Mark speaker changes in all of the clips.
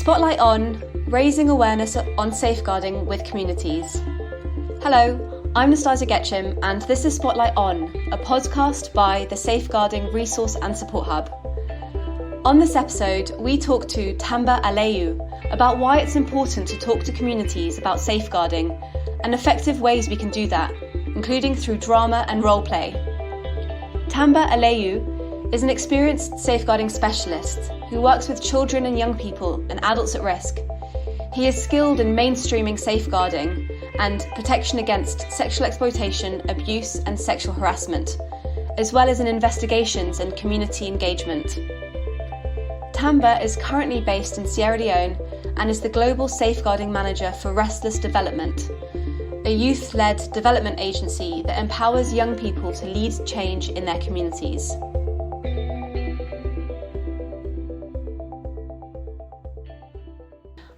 Speaker 1: Spotlight On, raising awareness on safeguarding with communities. Hello, I'm Nastasia Getchim, and this is Spotlight On, a podcast by the Safeguarding Resource and Support Hub. On this episode, we talk to Tamba Aliyu about why it's important to talk to communities about safeguarding and effective ways we can do that, including through drama and role play. Tamba Aliyu is an experienced safeguarding specialist who works with children and young people and adults at risk. He is skilled in mainstreaming safeguarding and protection against sexual exploitation, abuse and sexual harassment, as well as in investigations and community engagement. Tamba is currently based in Sierra Leone and is the Global Safeguarding Manager for Restless Development, a youth-led development agency that empowers young people to lead change in their communities.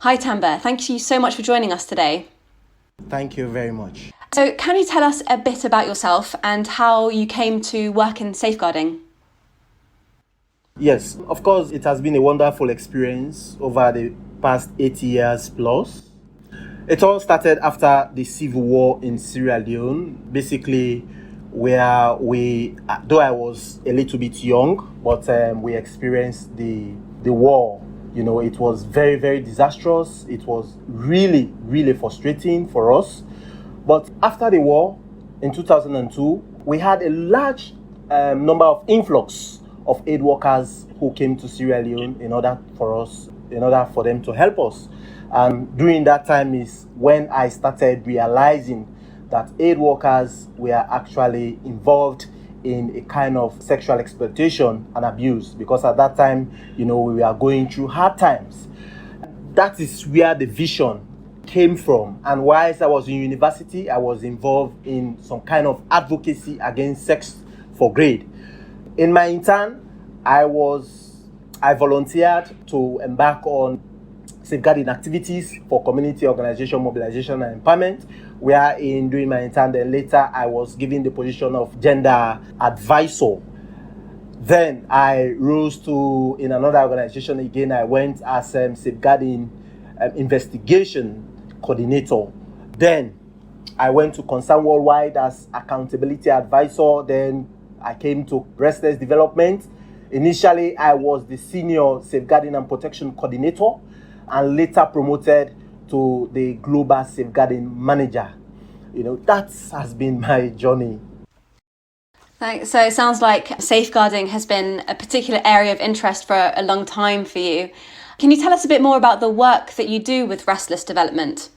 Speaker 1: Hi Tamba, thank you so much for joining us today.
Speaker 2: Thank you very much.
Speaker 1: So can you tell us a bit about yourself and how you came to work in safeguarding?
Speaker 2: Yes, of course, it has been a wonderful experience over the past 8 years plus. It all started after the civil war in Sierra Leone, basically where though I was a little bit young, but we experienced the war. You know, it was very, very disastrous. It was really, really frustrating for us. But after the war, in 2002, we had a large number of influx of aid workers who came to Sierra Leone in order for them to help us. And during that time is when I started realizing that aid workers were actually involved in a kind of sexual exploitation and abuse, because at that time, we were going through hard times. That is where the vision came from. And whilst I was in university, I was involved in some kind of advocacy against sex for grade. In my intern, I volunteered to embark on safeguarding activities for community organization, mobilization and empowerment, where during my intern, then later I was given the position of gender advisor. Then I rose to, in another organization again, I went as safeguarding investigation coordinator. Then I went to Concern Worldwide as accountability advisor. Then I came to Restless Development. Initially, I was the senior safeguarding and protection coordinator, and later promoted to the global safeguarding manager. That has been my journey.
Speaker 1: Thanks. So it sounds like safeguarding has been a particular area of interest for a long time for you. Can you tell us a bit more about the work that you do with Restless Development?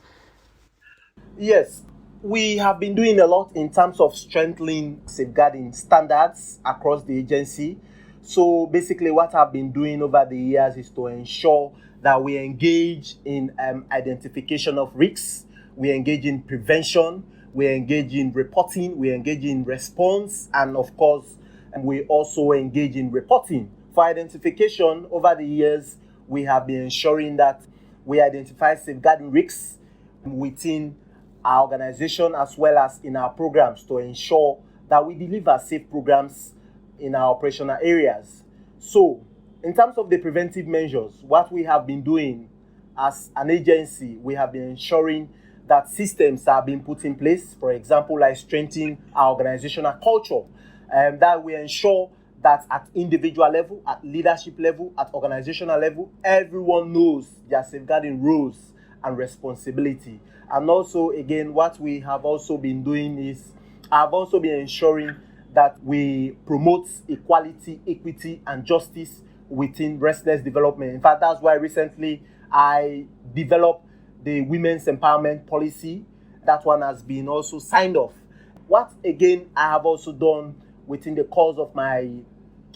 Speaker 2: Yes, we have been doing a lot in terms of strengthening safeguarding standards across the agency. So basically what I've been doing over the years is to ensure that we engage in identification of risks, we engage in prevention, we engage in reporting, we engage in response, and of course, we also engage in reporting. For identification, over the years, we have been ensuring that we identify safeguarding risks within our organization as well as in our programs to ensure that we deliver safe programs in our operational areas. So, in terms of the preventive measures, what we have been doing as an agency, we have been ensuring that systems are being put in place, for example, like strengthening our organizational culture, and that we ensure that at individual level, at leadership level, at organizational level, everyone knows their safeguarding roles and responsibility. And also, again, what we have also been doing is, I've also been ensuring that we promote equality, equity, and justice within Restless Development. In fact, that's why recently I developed the Women's Empowerment Policy. That one has been also signed off. What, again, I have also done within the course of my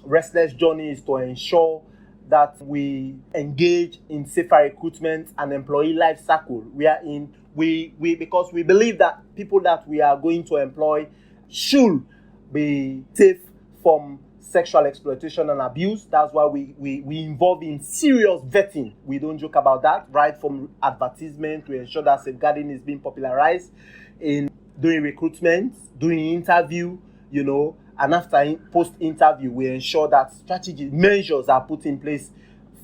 Speaker 2: Restless journey is to ensure that we engage in safer recruitment and employee life cycle. Because we believe that people that we are going to employ should be safe from sexual exploitation and abuse. That's why we involve in serious vetting. We don't joke about that, right from advertisement to ensure that safeguarding is being popularized in during recruitment, during interview, and after post-interview, we ensure that strategy measures are put in place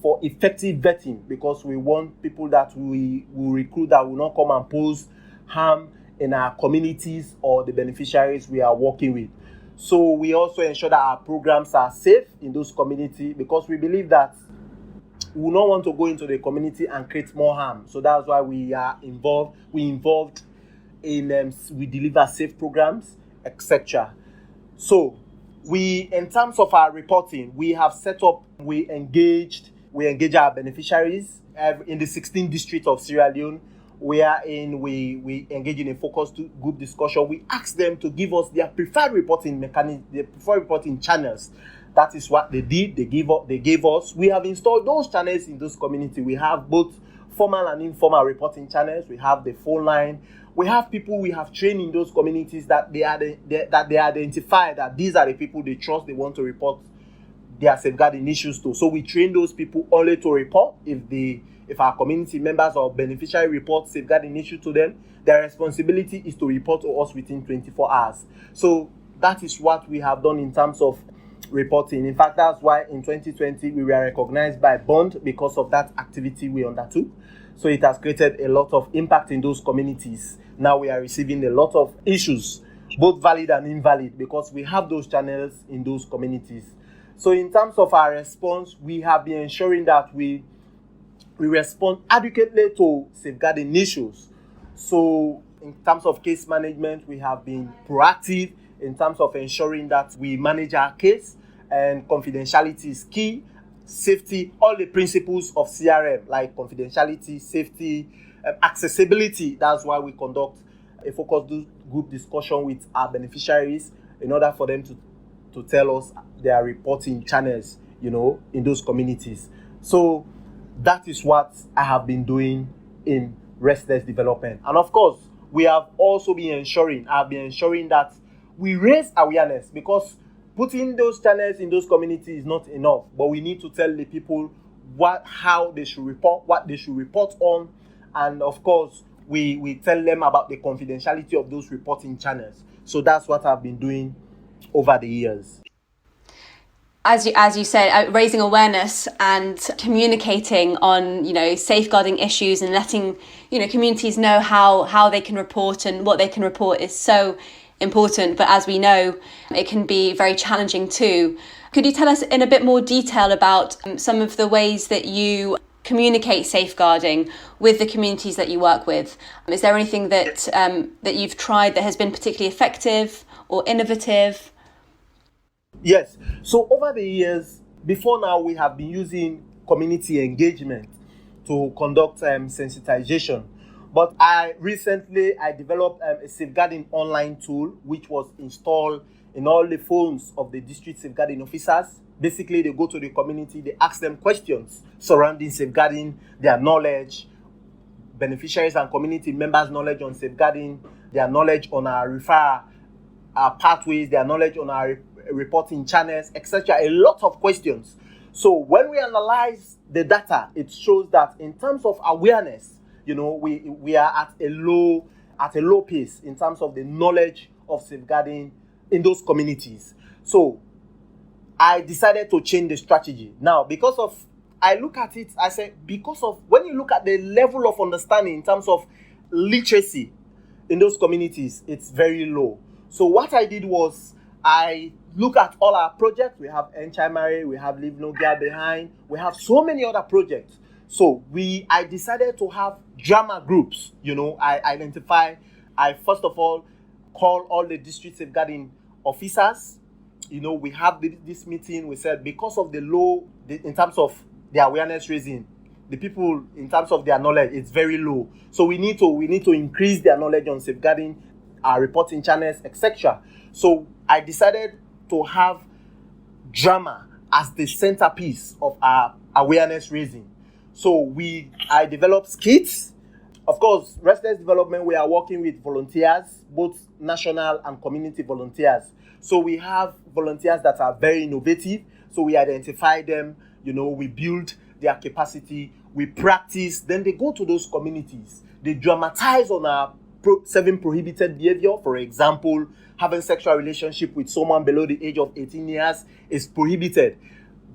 Speaker 2: for effective vetting, because we want people that we will recruit that will not come and pose harm in our communities or the beneficiaries we are working with. So we also ensure that our programs are safe in those communities, because we believe that we will not want to go into the community and create more harm. So that's why we are involved. We deliver safe programs, etc. So in terms of our reporting, we have set up, we engage our beneficiaries in the 16th district of Sierra Leone, wherein we engage in a focus group discussion. We ask them to give us their preferred reporting mechanism, their preferred reporting channels. That is what they did. They gave us. We have installed those channels in those communities. We have both formal and informal reporting channels. We have the phone line. We have people we have trained in those communities that they identify that these are the people they trust, they want to report their safeguarding issues to. So we train those people only to report if our community members or beneficiary report safeguarding issue to them. Their responsibility is to report to us within 24 hours. So that is what we have done in terms of reporting. In fact, that's why in 2020 we were recognized by Bond because of that activity we undertook. So it has created a lot of impact in those communities. Now we are receiving a lot of issues, both valid and invalid, because we have those channels in those communities. So in terms of our response, we have been ensuring that we respond adequately to safeguarding issues. So in terms of case management, we have been proactive in terms of ensuring that we manage our case, and confidentiality is key. Safety, all the principles of CRM like confidentiality, safety, accessibility. That's why we conduct a focus group discussion with our beneficiaries in order for them to tell us their reporting channels, in those communities. So that is what I have been doing in Restless Development. And of course, we have also been ensuring that we raise awareness, because putting those channels in those communities is not enough, but we need to tell the people how they should report, what they should report on, and of course, we tell them about the confidentiality of those reporting channels. So that's what I've been doing over the years.
Speaker 1: As you said, raising awareness and communicating on, safeguarding issues and letting, communities know how they can report and what they can report is so important. But as we know, it can be very challenging too. Could you tell us in a bit more detail about some of the ways that you communicate safeguarding with the communities that you work with? Is there anything that you've tried that has been particularly effective or innovative?
Speaker 2: Yes. So over the years, before now, we have been using community engagement to conduct sensitization. But I developed a safeguarding online tool, which was installed in all the phones of the district safeguarding officers. Basically, they go to the community, they ask them questions surrounding safeguarding, their knowledge, beneficiaries and community members' knowledge on safeguarding, their knowledge on our referral pathways, their knowledge on our reporting channels, etc. A lot of questions. So when we analyze the data, it shows that in terms of awareness, we are at a low pace in terms of the knowledge of safeguarding in those communities. So I decided to change the strategy. Now, I look at it, I say, because of when you look at the level of understanding in terms of literacy in those communities, it's very low. So what I did was I look at all our projects. We have Enchimare, we have Leave No Girl Behind, we have so many other projects. So I decided to have drama groups. I first of all call all the district safeguarding officers. We have this meeting. We said because of the low, in terms of the awareness raising, the people in terms of their knowledge, it's very low. So we need to increase their knowledge on safeguarding our reporting channels, etc. So I decided to have drama as the centerpiece of our awareness raising. So I developed skits. Of course, Restless Development, we are working with volunteers, both national and community volunteers. So we have volunteers that are very innovative. So we identify them, we build their capacity, we practice, then they go to those communities. They dramatize on our 7 prohibited behavior. For example, having sexual relationship with someone below the age of 18 years is prohibited.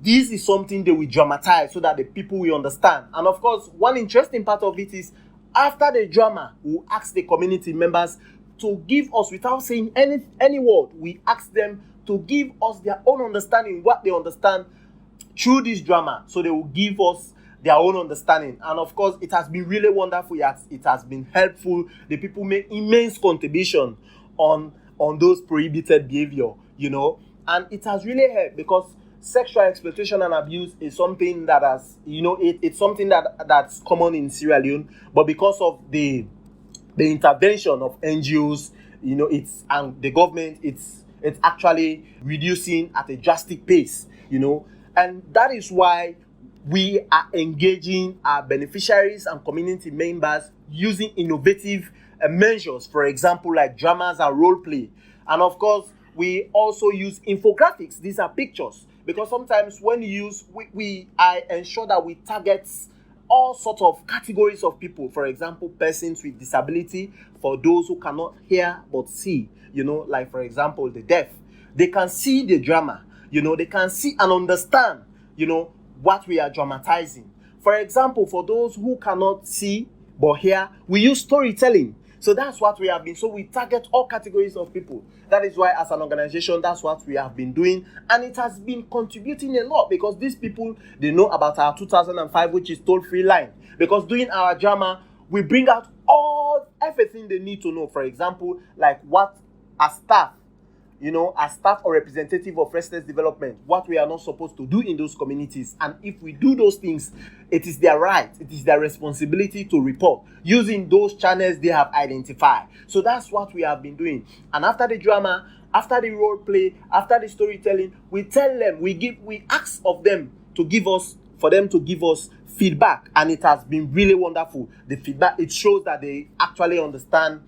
Speaker 2: this is something they will dramatize so that the people will understand. And of course, one interesting part of it is after the drama, we'll ask the community members to give us, without saying any word, we ask them to give us their own understanding, what they understand through this drama. So they will give us their own understanding. And of course, it has been really wonderful. It has been helpful. The people make immense contribution on those prohibited behavior, and it has really helped, because sexual exploitation and abuse is something that has, it's something that's common in Sierra Leone, but because of the intervention of NGOs, and the government, it's actually reducing at a drastic pace, and that is why we are engaging our beneficiaries and community members using innovative measures, for example, like dramas and role play. And of course, we also use infographics. These are pictures, because sometimes when you use, I ensure that we target all sorts of categories of people. For example, persons with disability, for those who cannot hear but see, like for example, the deaf. They can see the drama, they can see and understand, what we are dramatizing. For example, for those who cannot see but hear, we use storytelling. So that's what we have been. So we target all categories of people. That is why, as an organization, that's what we have been doing. And it has been contributing a lot, because these people, they know about our 2005, which is toll-free line. Because doing our drama, we bring out everything they need to know. For example, like what as staff, as staff or representative of Restless Development, what we are not supposed to do in those communities. And if we do those things, it is their right, it is their responsibility to report using those channels they have identified. So that's what we have been doing. And after the drama, after the role play, after the storytelling, we tell them, we ask of them to give us feedback. And it has been really wonderful. The feedback, it shows that they actually understand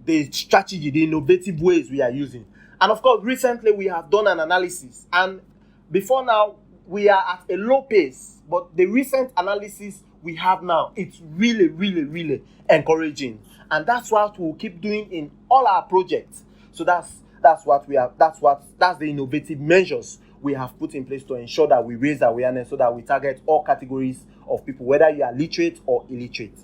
Speaker 2: the strategy, the innovative ways we are using. And of course, recently we have done an analysis, and before now we are at a low pace, but the recent analysis we have now, it's really, really, really encouraging. And that's what we'll keep doing in all our projects. So that's the innovative measures we have put in place to ensure that we raise awareness, so that we target all categories of people, whether you are literate or illiterate.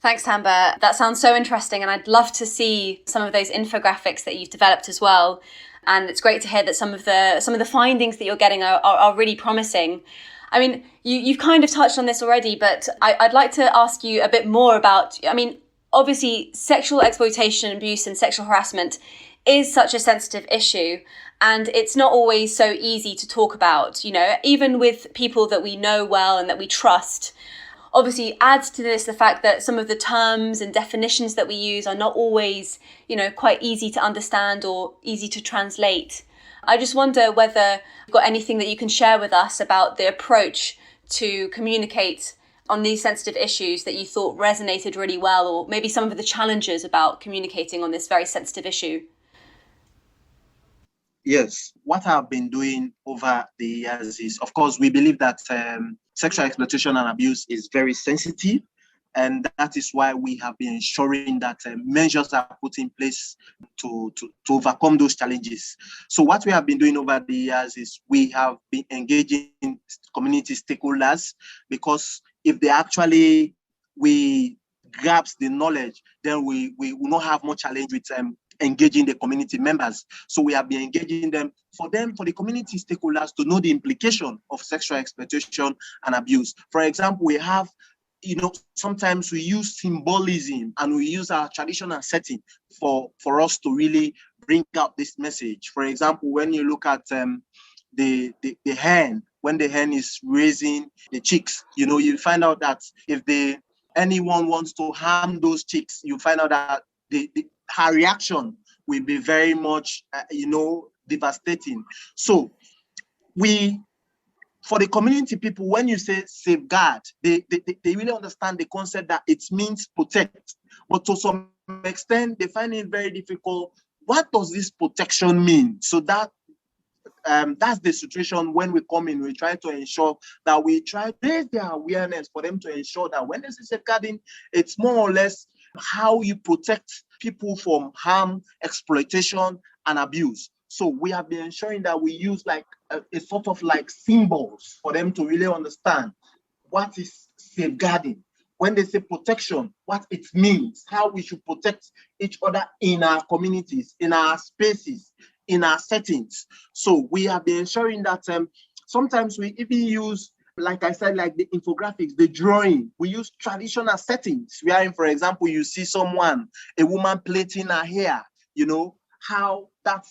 Speaker 1: Thanks, Tamba. That sounds so interesting, and I'd love to see some of those infographics that you've developed as well. And it's great to hear that some of the findings that you're getting are really promising. I mean, you've kind of touched on this already, but I'd like to ask you a bit more about, obviously sexual exploitation, abuse and sexual harassment is such a sensitive issue, and it's not always so easy to talk about, even with people that we know well and that we trust. Obviously, adds to this the fact that some of the terms and definitions that we use are not always, quite easy to understand or easy to translate. I just wonder whether you've got anything that you can share with us about the approach to communicate on these sensitive issues that you thought resonated really well, or maybe some of the challenges about communicating on this very sensitive issue.
Speaker 2: Yes, what I've been doing over the years is, of course, we believe that sexual exploitation and abuse is very sensitive, and that is why we have been ensuring that measures are put in place to overcome those challenges. So what we have been doing over the years is we have been engaging community stakeholders, because if we grasp the knowledge, then we will not have much challenge with engaging the community members. So we have been engaging them for the community stakeholders to know the implication of sexual exploitation and abuse. For example, we have, sometimes we use symbolism and we use our traditional setting for us to really bring out this message. For example, when you look at the hen, when the hen is raising the chicks, you find out that if anyone wants to harm those chicks, you find out that her reaction will be very much, devastating. So for the community people, when you say safeguard, they really understand the concept that it means protect. But to some extent, they find it very difficult. What does this protection mean? So that's the situation when we come in. We try to ensure that we try to raise their awareness for them to ensure that when they say safeguarding, it's more or less how you protect people from harm, exploitation, and abuse. So we have been ensuring that we use like a sort of like symbols for them to really understand what is safeguarding. When they say protection, what it means, how we should protect each other in our communities, in our spaces, in our settings. So we have been ensuring that sometimes we even use, like I said, like the infographics, the drawing. We use traditional settings. Wherein, for example, you see a woman plaiting her hair, how that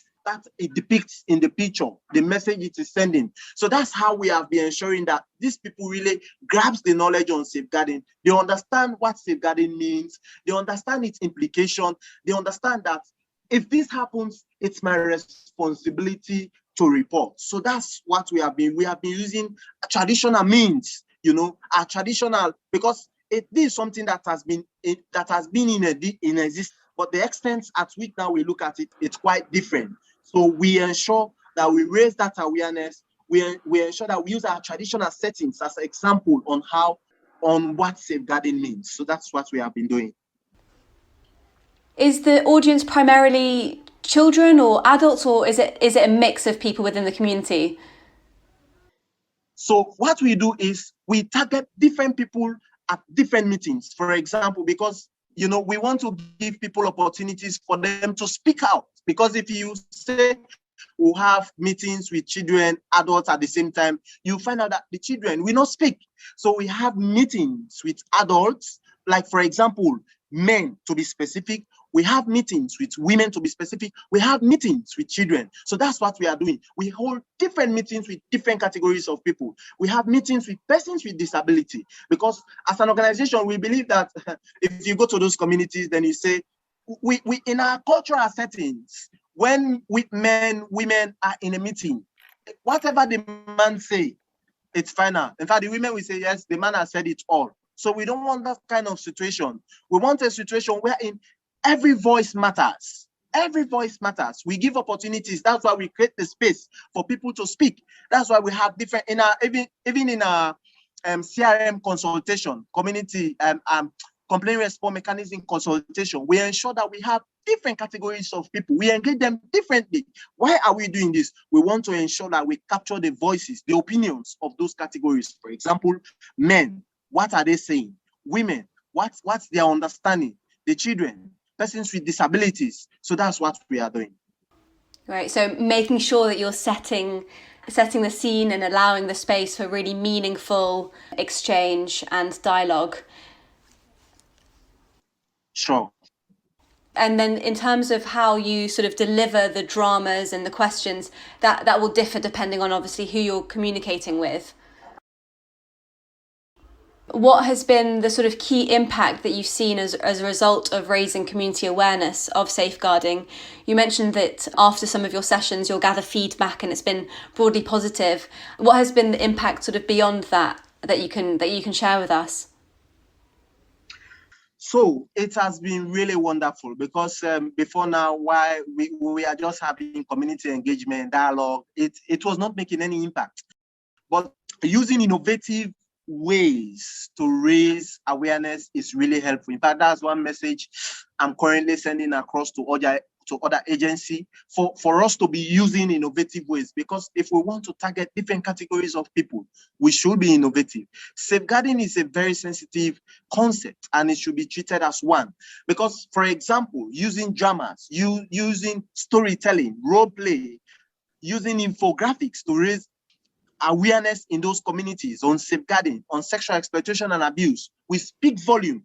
Speaker 2: it depicts in the picture, the message it is sending. So that's how we have been ensuring that these people really grasp the knowledge on safeguarding. They understand what safeguarding means. They understand its implication. They understand that if this happens, it's my responsibility to report. So that's what we have been using traditional means, our traditional, because this is something that has been in existence, but the extent at which now we look at it, it's quite different. So we ensure that we raise that awareness. We ensure that we use our traditional settings as an example on what safeguarding means. So that's what we have been doing.
Speaker 1: Is the audience primarily children or adults, or is it a mix of people within the community?
Speaker 2: So what we do is we target different people at different meetings. For example, because we want to give people opportunities for them to speak out. Because if you say we'll have meetings with children, adults at the same time, you find out that the children will not speak. So we have meetings with adults, like for example, men to be specific. We have meetings with women to be specific. We have meetings with children. So that's what we are doing. We hold different meetings with different categories of people. We have meetings with persons with disability, because as an organization, we believe that if you go to those communities, then you say, we in our cultural settings, when women are in a meeting, whatever the man say, it's final. In fact, the women will say, yes, the man has said it all. So we don't want that kind of situation. We want a situation wherein every voice matters. Every voice matters. We give opportunities. That's why we create the space for people to speak. That's why we have different, even in our CRM consultation, community complaint response mechanism consultation, we ensure that we have different categories of people. We engage them differently. Why are we doing this? We want to ensure that we capture the voices, the opinions of those categories. For example, men, what are they saying? Women, what's their understanding? The children, persons with disabilities. So that's what we are doing.
Speaker 1: Right. So making sure that you're setting the scene and allowing the space for really meaningful exchange and dialogue.
Speaker 2: Sure.
Speaker 1: And then in terms of how you sort of deliver the dramas and the questions, that will differ depending on obviously who you're communicating with. What has been the sort of key impact that you've seen as a result of raising community awareness of safeguarding? You mentioned that after some of your sessions, you'll gather feedback and it's been broadly positive. What has been the impact sort of beyond that you can share with us?
Speaker 2: So it has been really wonderful, because before now, while we are just having community engagement, dialogue, it was not making any impact. But using innovative ways to raise awareness is really helpful. In fact, that's one message I'm currently sending across to other agencies for us to be using innovative ways, because if we want to target different categories of people, we should be innovative. Safeguarding is a very sensitive concept and it should be treated as one, because, for example, using dramas, using storytelling, role play, using infographics to raise awareness in those communities on safeguarding, on sexual exploitation and abuse, we speak volume.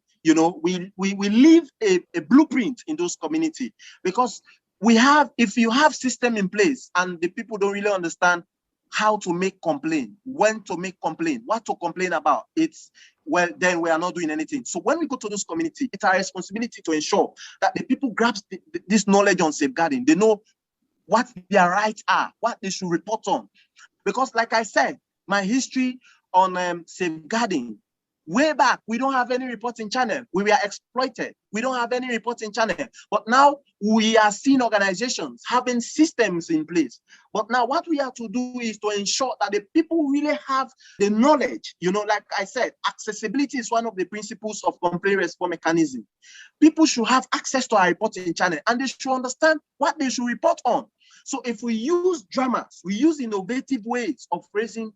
Speaker 2: We leave a blueprint in those communities, because if you have system in place and the people don't really understand how to make complaint, when to make complaint, what to complain about, then we are not doing anything. So when we go to those communities, it's our responsibility to ensure that the people grasp this knowledge on safeguarding. They know what their rights are, what they should report on. Because like I said, my history on safeguarding, way back, we don't have any reporting channel. We were exploited. We don't have any reporting channel. But now we are seeing organizations having systems in place. But now what we have to do is to ensure that the people really have the knowledge. Like I said, accessibility is one of the principles of complaint response mechanism. People should have access to our reporting channel and they should understand what they should report on. So if we use dramas, we use innovative ways of raising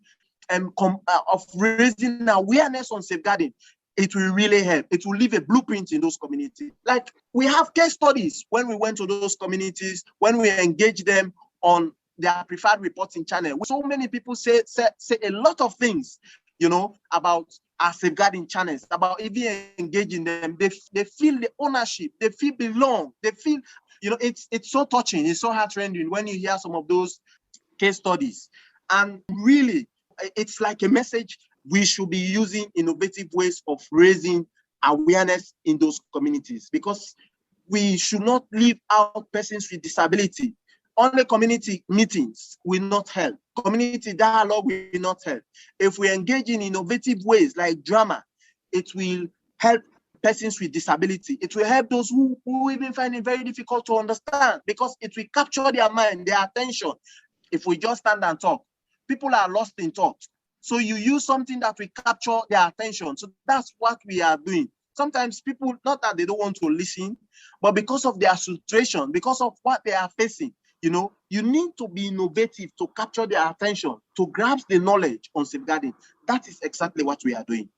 Speaker 2: awareness on safeguarding, it will really help. It will leave a blueprint in those communities. Like, we have case studies when we went to those communities, when we engage them on their preferred reporting channel. So many people say a lot of things, about our safeguarding channels, about even engaging them. They feel the ownership, they feel belong, they feel, it's so touching, it's so heart-rending when you hear some of those case studies. And really, it's like a message. We should be using innovative ways of raising awareness in those communities, because we should not leave out persons with disability. Only community meetings will not help. Community dialogue will not help. If we engage in innovative ways like drama, it will help persons with disability. It will help those who even find it very difficult to understand, because it will capture their mind, their attention. If we just stand and talk, people are lost in thought. So you use something that will capture their attention. So that's what we are doing. Sometimes people, not that they don't want to listen, but because of their situation, because of what they are facing, you need to be innovative to capture their attention, to grasp the knowledge on safeguarding. That is exactly what we are doing.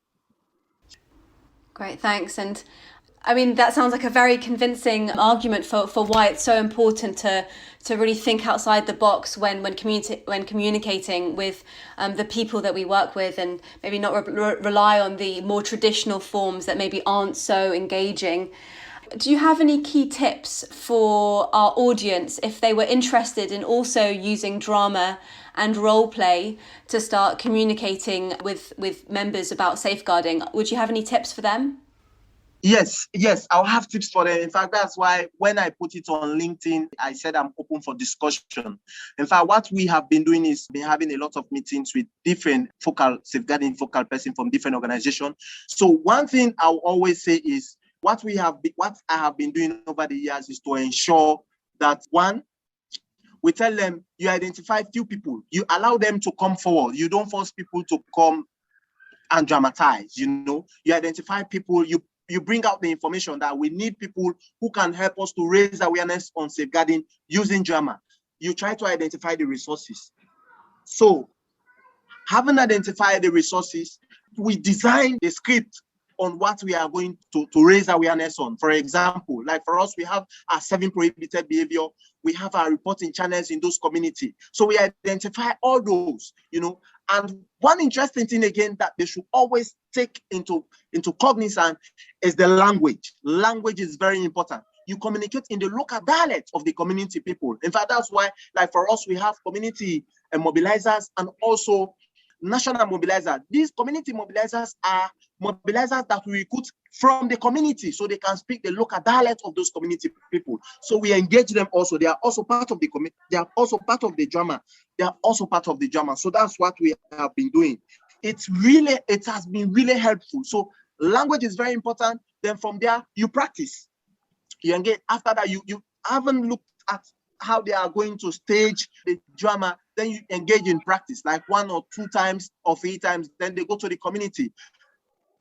Speaker 1: Great, thanks. And I mean, that sounds like a very convincing argument for why it's so important to really think outside the box when communicating with the people that we work with, and maybe not rely on the more traditional forms that maybe aren't so engaging. Do you have any key tips for our audience if they were interested in also using drama and role play to start communicating with members about safeguarding? Would you have any tips for them?
Speaker 2: Yes, I'll have tips for them. In fact, that's why when I put it on LinkedIn, I said I'm open for discussion. In fact, what we have been doing is been having a lot of meetings with different safeguarding focal person from different organizations. So one thing I'll always say is what I have been doing over the years is to ensure that, one, we tell them, you identify few people, you allow them to come forward. You don't force people to come and dramatize. You identify people, you bring out the information that we need people who can help us to raise awareness on safeguarding using drama. You try to identify the resources. So, having identified the resources, we design the script on what we are going to raise awareness on. For example, like for us, we have our 7 prohibited behavior. We have our reporting channels in those communities. So we identify all those, And one interesting thing again that they should always take into cognizance is the language. Language is very important. You communicate in the local dialect of the community people. In fact, that's why, like for us, we have community mobilizers and also national mobilizers. These community mobilizers are mobilizers that we recruit from the community, so they can speak the local dialect of those community people. So we engage them also. They are also part of the community. They are also part of the drama. They are also part of the drama. So that's what we have been doing. It has been really helpful. So language is very important. Then from there, you practice. You engage. After that, you haven't looked at how they are going to stage the drama, then you engage in practice, like 1 or 2 times or 3 times, then they go to the community.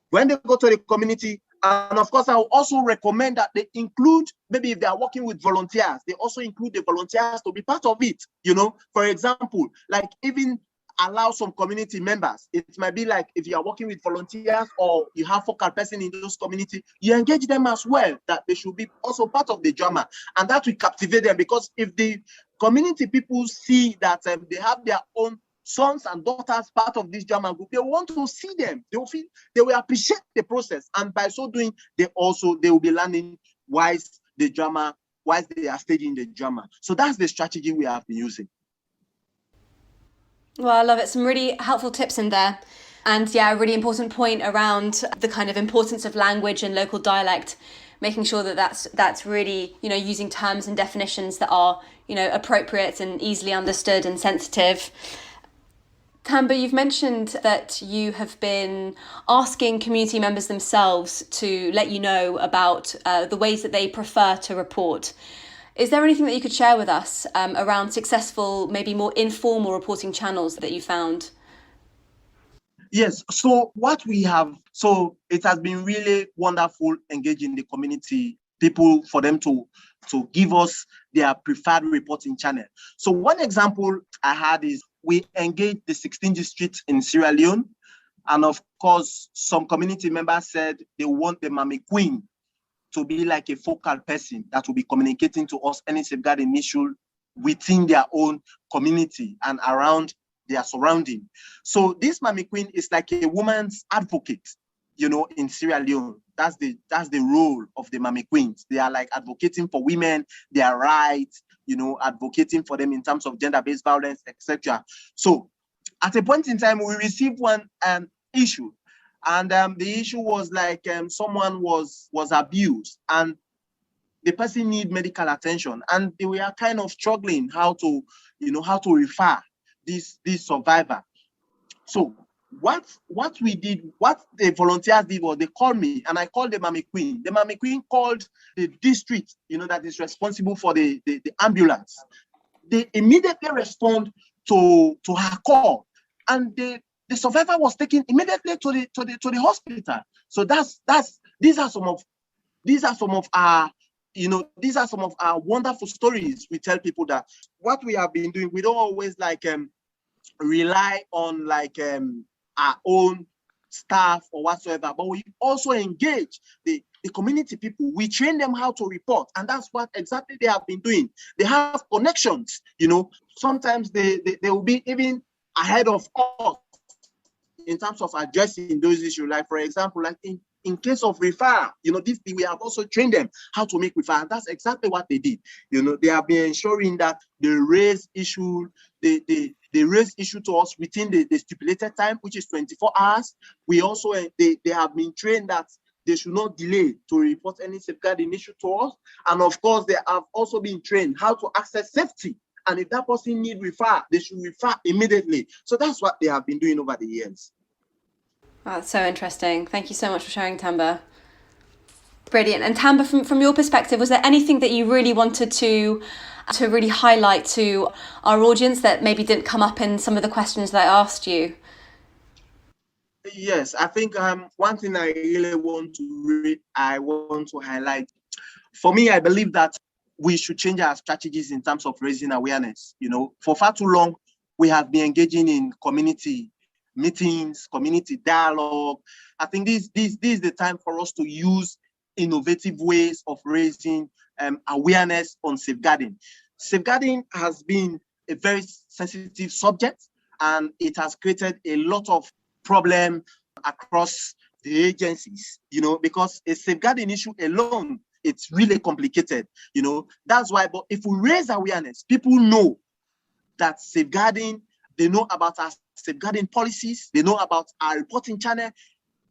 Speaker 2: When they go to the community, and of course, I will also recommend that they include, maybe if they are working with volunteers, they also include the volunteers to be part of it. For example, like even allow some community members. It might be like if you are working with volunteers or you have focal person in those communities, you engage them as well, that they should be also part of the drama. And that will captivate them, because if the community people see that they have their own sons and daughters part of this drama group, they want to see them. They will appreciate the process. And by so doing, they will be learning why they are staging the drama. So that's the strategy we have been using.
Speaker 1: Well, I love it. Some really helpful tips in there. And yeah, a really important point around the kind of importance of language and local dialect, making sure that that's really, using terms and definitions that are, appropriate and easily understood and sensitive. Tamba, you've mentioned that you have been asking community members themselves to let you know about the ways that they prefer to report. Is there anything that you could share with us around successful, maybe more informal reporting channels that you found?
Speaker 2: Yes, so it has been really wonderful engaging the community people for them to give us their preferred reporting channel. So one example I had is we engaged the 16 districts in Sierra Leone. And of course, some community members said they want the Mami Queen to be like a focal person that will be communicating to us any safeguarding issue within their own community and around their surrounding. So this Mami Queen is like a woman's advocate, in Sierra Leone. That's the role of the Mami Queens. They are like advocating for women, their rights, advocating for them in terms of gender-based violence, etc. So at a point in time, we received one issue, and the issue was like someone was abused, and the person need medical attention, and they were kind of struggling how to refer this survivor. So what we did, what the volunteers did was they called me, and I called the Mami Queen. The Mami Queen called the district, that is responsible for the ambulance. They immediately respond to her call, and the survivor was taken immediately to the hospital. So these are some of our wonderful stories. We tell people that what we have been doing, we don't always rely on our own staff or whatsoever, but we also engage the community people. We train them how to report, and that's what exactly they have been doing. They have connections, sometimes they will be even ahead of us in terms of addressing those issues. Like, for example, like in case of referral, we have also trained them how to make referral. That's exactly what they did. They have been ensuring that they raise issue to us within the stipulated time, which is 24 hours. We also, they have been trained that they should not delay to report any safeguarding issue to us. And of course, they have also been trained how to access safety. And if that person need refer, they should refer immediately. So that's what they have been doing over the years.
Speaker 1: Wow, that's so interesting. Thank you so much for sharing, Tamba. Brilliant. And Tamba, from your perspective, was there anything that you really wanted to really highlight to our audience that maybe didn't come up in some of the questions that I asked you?
Speaker 2: Yes, I think one thing I really want to highlight. For me, I believe that we should change our strategies in terms of raising awareness. For far too long, we have been engaging in community meetings, community dialogue. I think this is the time for us to use innovative ways of raising awareness on safeguarding. Safeguarding has been a very sensitive subject, and it has created a lot of problem across the agencies, because a safeguarding issue alone, it's really complicated, That's why, but if we raise awareness, people know that safeguarding, they know about our safeguarding policies, they know about our reporting channel,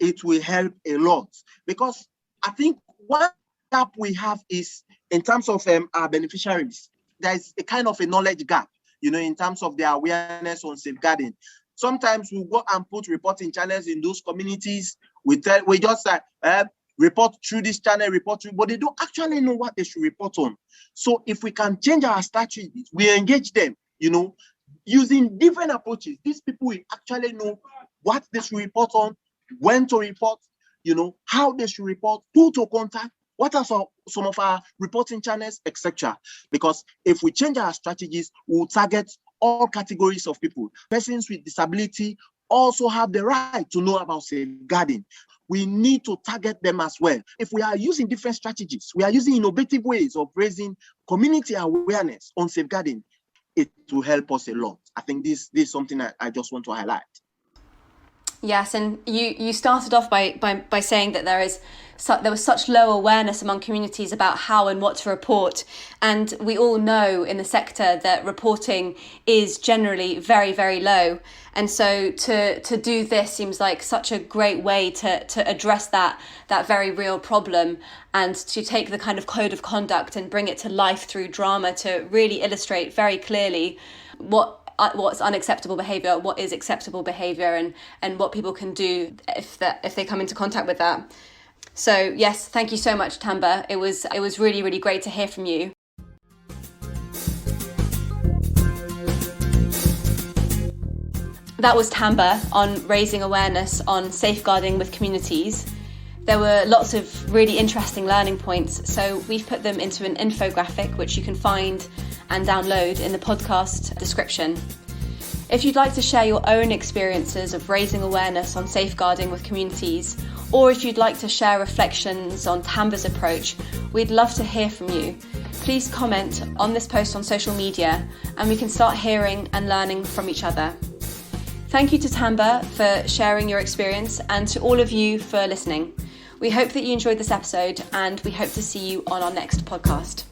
Speaker 2: it will help a lot. Because I think one gap we have is in terms of our beneficiaries, there is a kind of a knowledge gap, in terms of their awareness on safeguarding. Sometimes we go and put reporting channels in those communities. We just say, report through this channel, report through, but they don't actually know what they should report on. So if we can change our strategies, we engage them, using different approaches. These people will actually know what they should report on, when to report, how they should report, who to contact, what are some of our reporting channels, etc. Because if we change our strategies, we'll target all categories of people. Persons with disability also have the right to know about safeguarding. We need to target them as well. If we are using different strategies, we are using innovative ways of raising community awareness on safeguarding, it will help us a lot. I think this is something I just want to highlight.
Speaker 1: Yes, and you started off by saying that there was such low awareness among communities about how and what to report, and we all know in the sector that reporting is generally very, very low. And so to do this seems like such a great way to address that very real problem, and to take the kind of code of conduct and bring it to life through drama to really illustrate very clearly what's unacceptable behaviour, what is acceptable behaviour, and what people can do if they come into contact with that. So yes, thank you so much, Tamba. It was really, really great to hear from you. That was Tamba on raising awareness on safeguarding with communities. There were lots of really interesting learning points, so we've put them into an infographic which you can find and download in the podcast description. If you'd like to share your own experiences of raising awareness on safeguarding with communities, or if you'd like to share reflections on Tamba's approach, we'd love to hear from you. Please comment on this post on social media and we can start hearing and learning from each other. Thank you to Tamba for sharing your experience and to all of you for listening. We hope that you enjoyed this episode and we hope to see you on our next podcast.